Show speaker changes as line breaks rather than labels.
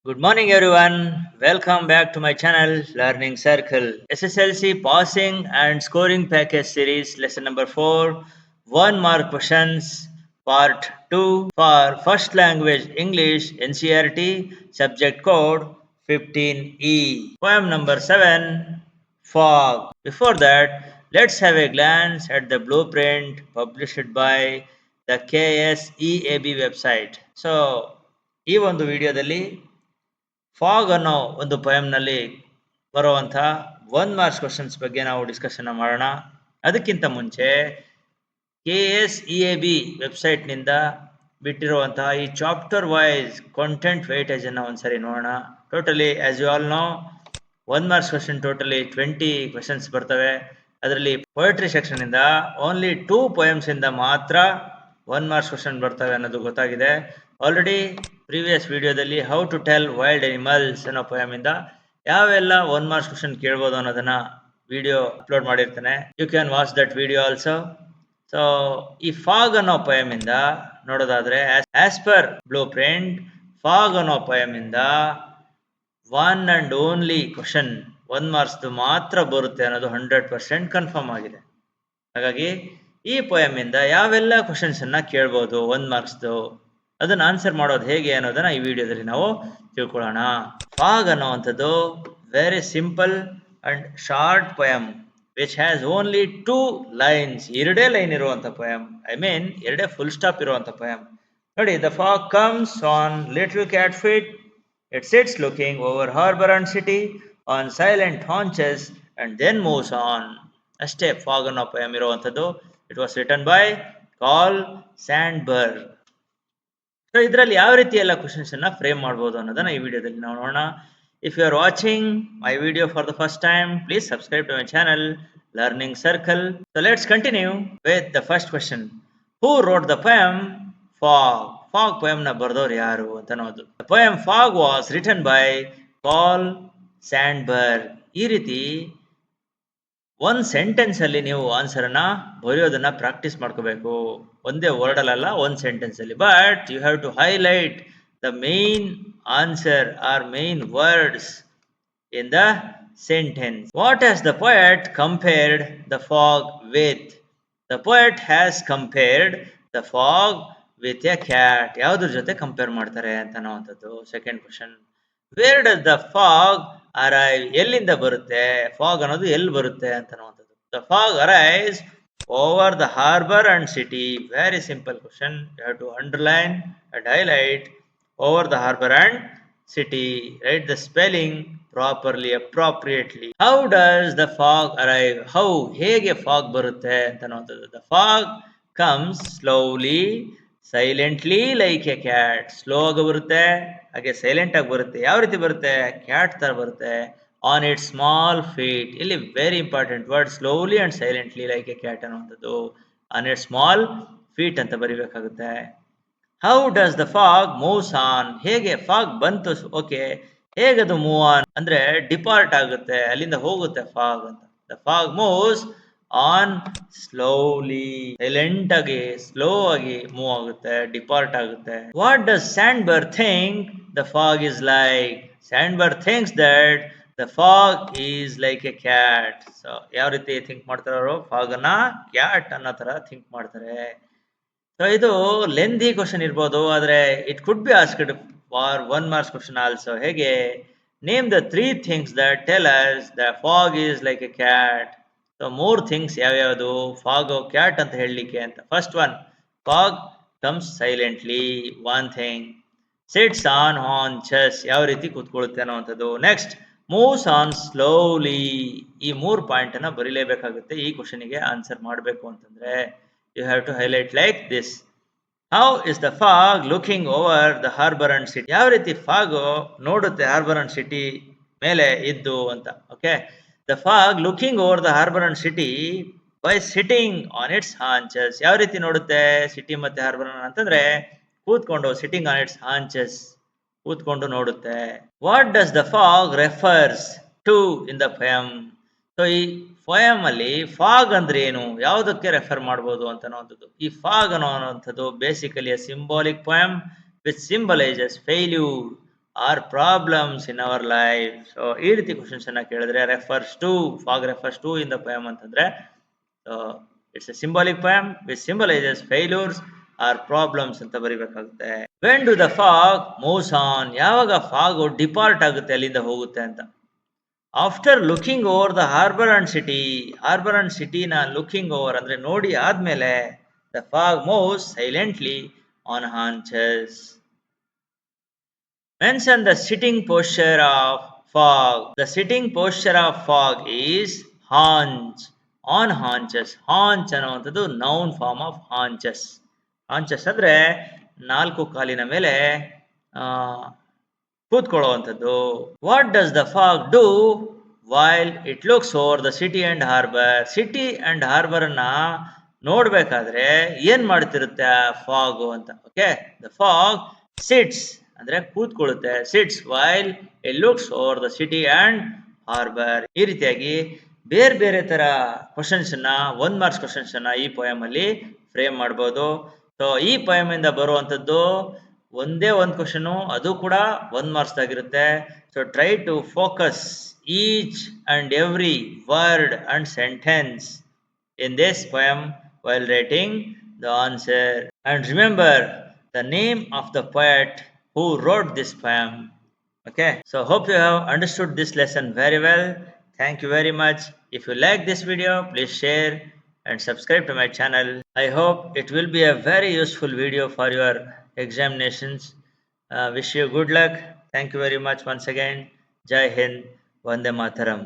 Good morning, everyone. Welcome back to my channel, Learning Circle. SSLC Passing and Scoring Package Series, lesson number 4, 1 mark questions, part 2 for First Language English NCERT, subject code 15E. Poem number 7, Fog. Before that, let's have a glance at the blueprint published by the KSEAB website. So, ಈ ಒಂದು ವಿಡಿಯೋದಲ್ಲಿ fog ಅನ್ನೋ ಒಂದು ಪೊಯಮ್ನಲ್ಲಿ ಬರುವಂಥ 1 marks questions ಬಗ್ಗೆ ನಾವು discussion ಮಾಡೋಣ. ಅದಕ್ಕಿಂತ ಮುಂಚೆ KSEAB ವೆಬ್ಸೈಟ್ನಿಂದ ಬಿಟ್ಟಿರುವಂತಹ ಈ ಚಾಪ್ಟರ್ ವೈಸ್ ಕಾಂಟೆಂಟ್ ವೇಟೇಜನ್ನು ಒಂದ್ಸರಿ ನೋಡೋಣ. Totally as you all know 1 marks question totally 20 questions ಬರ್ತವೆ. ಅದರಲ್ಲಿ ಪೊಯಟ್ರಿ ಸೆಕ್ಷನಿಂದ ಓನ್ಲಿ 2 ಪೊಯಮ್ಸಿಂದ ಮಾತ್ರ 1 ಮಾರ್ಕ್ಸ್ ಕ್ವಶನ್ ಬರ್ತವೆ ಅನ್ನೋದು ಗೊತ್ತಾಗಿದೆ. ಆಲ್ರೆಡಿ ಪ್ರೀವಿಯಸ್ ವಿಡಿಯೋದಲ್ಲಿ how to tell wild animals ಅನ್ನೋ ಪೊಯಮಿಂದ ಯಾವೆಲ್ಲ 1 ಮಾರ್ಕ್ಸ್ ಕ್ವಶನ್ ಕೇಳ್ಬೋದು ಅನ್ನೋದನ್ನ ವಿಡಿಯೋ ಅಪ್ಲೋಡ್ ಮಾಡಿರ್ತಾನೆ. You can watch that video also. So ಈ ಫಾಗ್ ಅನ್ನೋ ಪೊಯಮಿಂದ ನೋಡೋದಾದ್ರೆ as per blueprint fog ಅನ್ನೋ ಪೊಯಮಿಂದ 1 and only ಕ್ವಶನ್ 1 ಮಾರ್ಕ್ಸ್ ಮಾತ್ರ ಬರುತ್ತೆ ಅನ್ನೋದು 100% ಕನ್ಫರ್ಮ್ ಆಗಿದೆ. ಹಾಗಾಗಿ ಈ ಪೊಯಮಿಂದ ಯಾವೆಲ್ಲ ಕ್ವಶನ್ಸ್ ಅನ್ನ ಕೇಳ್ಬೋದು 1 ಮಾರ್ಕ್ಸ್ದು, ಅದನ್ನ ಆನ್ಸರ್ ಮಾಡೋದು ಹೇಗೆ ಅನ್ನೋದನ್ನ ಈ ವಿಡಿಯೋದಲ್ಲಿ ನಾವು ತಿಳ್ಕೊಳ್ಳೋಣ. ಫಾಗ್ ಅನ್ನುವಂಥದ್ದು very simple and short poem which has only 2 lines. ಎರಡೇ ಲೈನ್ ಇರುವಂತ ಪೊಯಮ್, ಐ ಮೀನ್ ಎರಡೇ ಫುಲ್ ಸ್ಟಾಪ್ ಇರುವಂತ ಪೊಯಮ್. ನೋಡಿ, the fog comes on little cat feet, it sits looking over harbour and city on silent haunches and then moves on. ಅಷ್ಟೇ fog ಅನ್ನೋ poem ಇರುವಂಥದ್ದು. It was written by Carl Sandburg. So ಇದರಲ್ಲಿ ಯಾವ ರೀತಿ ಎಲ್ಲ questions ಅನ್ನ frame ಮಾಡಬಹುದು ಅನ್ನೋದನ್ನ ಈ ವಿಡಿಯೋದಲ್ಲಿ ನಾವು ನೋಡೋಣ. If you are watching my video for the first time, please subscribe to my channel learning circle. So let's continue with the first question. Who wrote the poem fog? Fog poem ನ ಬರೆದವ್ರು ಯಾರು ಅಂತ ನೋಡೋದು. The poem fog was written by Carl Sandburg. ಈ ರೀತಿ ಒಂದು sentence ಅಲ್ಲಿ ನೀವು ಆನ್ಸರ್ ಅನ್ನ ಬರೆಯೋದನ್ನ ಪ್ರಾಕ್ಟೀಸ್ ಮಾಡ್ಕೋಬೇಕು. ಒಂದೇ ವರ್ಡ್ ಅಲ್ಲ, ಒಂದು ಸೆಂಟೆನ್ಸ್ ಅಲ್ಲಿ. But you have to highlight the main answer or main words in the sentence. What has the poet compared the fog with? The poet has compared the fog with a cat. ಯಾವುದ್ರ ಜೊತೆ compare ಮಾಡ್ತಾರೆ ಅಂತ ಅನ್ನುವಂಥದ್ದು second question. Where does the fog arrive? ಎಲ್ಲಿಂದ ಬರುತ್ತೆ fog ಅನ್ನೋದು, ಎಲ್ಲಿ ಬರುತ್ತೆ ಅಂತ ಅನ್ನುವಂಥದ್ದು. The fog arrives over the harbour and city. Very simple question. You have to underline and highlight over the harbour and city. Write the spelling properly, appropriately. How does the fog arrive? How, ಹೇಗೆ fog ಬರುತ್ತೆ ಅಂತ ನೋಡ್ತದೆ. The fog comes slowly, silently like a cat. Slow ಆಗಿ ಬರುತ್ತೆ, ಹಾಗೆ silent ಆಗಿ ಬರುತ್ತೆ. ಯಾವ ರೀತಿ ಬರುತ್ತೆ? ಕ್ಯಾಟ್ ತರ ಬರುತ್ತೆ. On it small feet. ಇಲ್ಲಿ very important word, slowly and silently like a cat ಅನ್ನುವಂಥದ್ದು. ಆನ್ ಇಟ್ ಸ್ಮಾಲ್ ಫೀಟ್ ಅಂತ ಬರಿಬೇಕಾಗುತ್ತೆ. How does the fog moves on? ಹೇಗೆ ಫಾಗ್ ಬಂತು? ಓಕೆ, ಹೇಗದು ಮೂವ್ ಆನ್ ಅಂದ್ರೆ ಡಿಪಾರ್ಟ್ ಆಗುತ್ತೆ, ಅಲ್ಲಿಂದ ಹೋಗುತ್ತೆ ಫಾಗ್ ಅಂತ. The fog moves on slowly, silent ಆಗಿ ಸ್ಲೋ ಆಗಿ ಮೂವ್ ಆಗುತ್ತೆ, ಡಿಪಾರ್ಟ್ ಆಗುತ್ತೆ. What does Sandburg think the fog is like? Sandburg thinks that the fog is like a cat. So ಯಾವ ರೀತಿ ಥಿಂಕ್ ಮಾಡ್ತಾರೆ ಅವರು? ಫಾಗ್ ಅನ್ನ ಕ್ಯಾಟ್ ಅನ್ನೋ ತರ ಥಿಂಕ್ ಮಾಡ್ತಾರೆ. ಸೊ ಇದು ಲೆಂದಿ ಕ್ವಶನ್ ಇರ್ಬೋದು, ಆದ್ರೆ it could be asked for 1 marks question also. ಹೇಗೆ? Name the 3 things that tell us the fog is like a cat. So 3 things ಯಾವ್ಯಾವುದು ಫಾಗ್ ಕ್ಯಾಟ್ ಅಂತ ಹೇಳಲಿಕ್ಕೆ ಅಂತ. First one, fog comes silently, one thing. Sits on haunches, ಯಾವ ರೀತಿ ಕೂತ್ಕೊಳ್ಳುತ್ತೆ ಅನ್ನುವಂಥದ್ದು. Next, moves on slowly. ಈ 3 ಪಾಯಿಂಟ್ ಅನ್ನ ಬರೀಲೇಬೇಕಾಗುತ್ತೆ ಈ ಕ್ವಶನ್ಗೆ ಆನ್ಸರ್ ಮಾಡಬೇಕು ಅಂತಂದ್ರೆ. You have to highlight like this. How is the fog looking over the harbor and city? ಯಾವ ರೀತಿ ಫಾಗ್ ನೋಡುತ್ತೆ ಹಾರ್ಬರ್ ಅಂಡ್ ಸಿಟಿ ಮೇಲೆ ಇದ್ದು ಅಂತ. Okay, the fog looking over the harbour and city by sitting on its haunches. ಯಾವ ರೀತಿ ನೋಡುತ್ತೆ city ಮತ್ತೆ harbour ಅಂತಂದ್ರೆ ಕೂತ್ಕೊಂಡು, ಸಿಟಿಂಗ್ ಆನ್ ಇಟ್ಸ್ ಹಾಂಚಸ್, ಕೂತ್ಕೊಂಡು ನೋಡುತ್ತೆ. What does the fog refers to in the poem? So ಈ ಪೊಯಮ್ ಅಲ್ಲಿ fog ಅಂದ್ರೆ ಏನು, ಯಾವುದಕ್ಕೆ ರೆಫರ್ ಮಾಡಬಹುದು ಅಂತ ಅನ್ನೋದು. ಈ ಫಾಗ್ ಅನ್ನುವಂಥದ್ದು basically symbolic poem which symbolises failure or problems in our life. So ಈ ರೀತಿ ಕ್ವಶನ್ಸ್ ಅನ್ನ ಕೇಳಿದ್ರೆ fog refers to in the poem ಅಂತಂದ್ರೆ it's a symbolic poem which symbolises failures or problems ಅಂತ ಬರಿಬೇಕಾಗುತ್ತೆ. When do the fog moves on, ಯಾವಾಗ fog depart ಆಗುತ್ತೆ, ಅಲ್ಲಿಂದ ಹೋಗುತ್ತೆ ಅಂತ. After looking over the harbour and ಸಿಟಿನ ಲುಕಿಂಗ್ ಓವರ್ ಅಂದ್ರೆ ನೋಡಿ ಆದ್ಮೇಲೆ the fog moves silently on ಹಾಂಚಸ್. Mention the sitting posture of fog. The sitting posture of fog is haunch. On haunches. Haunch ಅನ್ನುವಂಥದ್ದು noun form of haunches. Haunches ಅಂದ್ರೆ ನಾಲ್ಕು ಕಾಲಿನ ಮೇಲೆ ಕೂತ್ಕೊಳ್ಳುವಂಥದ್ದು. What does the fog do while it looks over the city and harbour? City and harbour ಅನ್ನ ನೋಡ್ಬೇಕಾದ್ರೆ ಏನ್ ಮಾಡ್ತಿರುತ್ತೆ ಫಾಗ್ ಅಂತ. ಓಕೆ, ದ ಫಾಗ್ ಸಿಟ್ಸ್ ಅಂದ್ರೆ ಕೂತ್ಕೊಳ್ಳುತ್ತೆ. Sits while it looks over the city and harbour. ಈ ರೀತಿಯಾಗಿ ಬೇರೆ ಬೇರೆ ತರ ಕ್ವಶನ್ಸ್ ಅನ್ನ, 1 ಮಾರ್ಕ್ಸ್ ಕ್ವಶನ್ಸ್ ಅನ್ನ ಈ ಪೋಯಮ್ ಅಲ್ಲಿ ಫ್ರೇಮ್ ಮಾಡಬಹುದು. ಸೊ ಈ ಪೋಯಮ್ ಇಂದ ಬರುವಂತದ್ದು ಒಂದೇ ಒಂದು ಕ್ವಶನ್, ಅದು ಕೂಡ 1 ಮಾರ್ಕ್ಸ್ ಆಗಿರುತ್ತೆ. So try to focus each and every word and sentence in this poem while writing the answer. And remember the name of the poet who wrote this poem. Okay, so hope you have understood this lesson very well. Thank you very much. If you like this video, please share and subscribe to my channel. I hope it will be a very useful video for your examinations. Wish you good luck. Thank you very much once again. Jai Hind, Vande Mataram.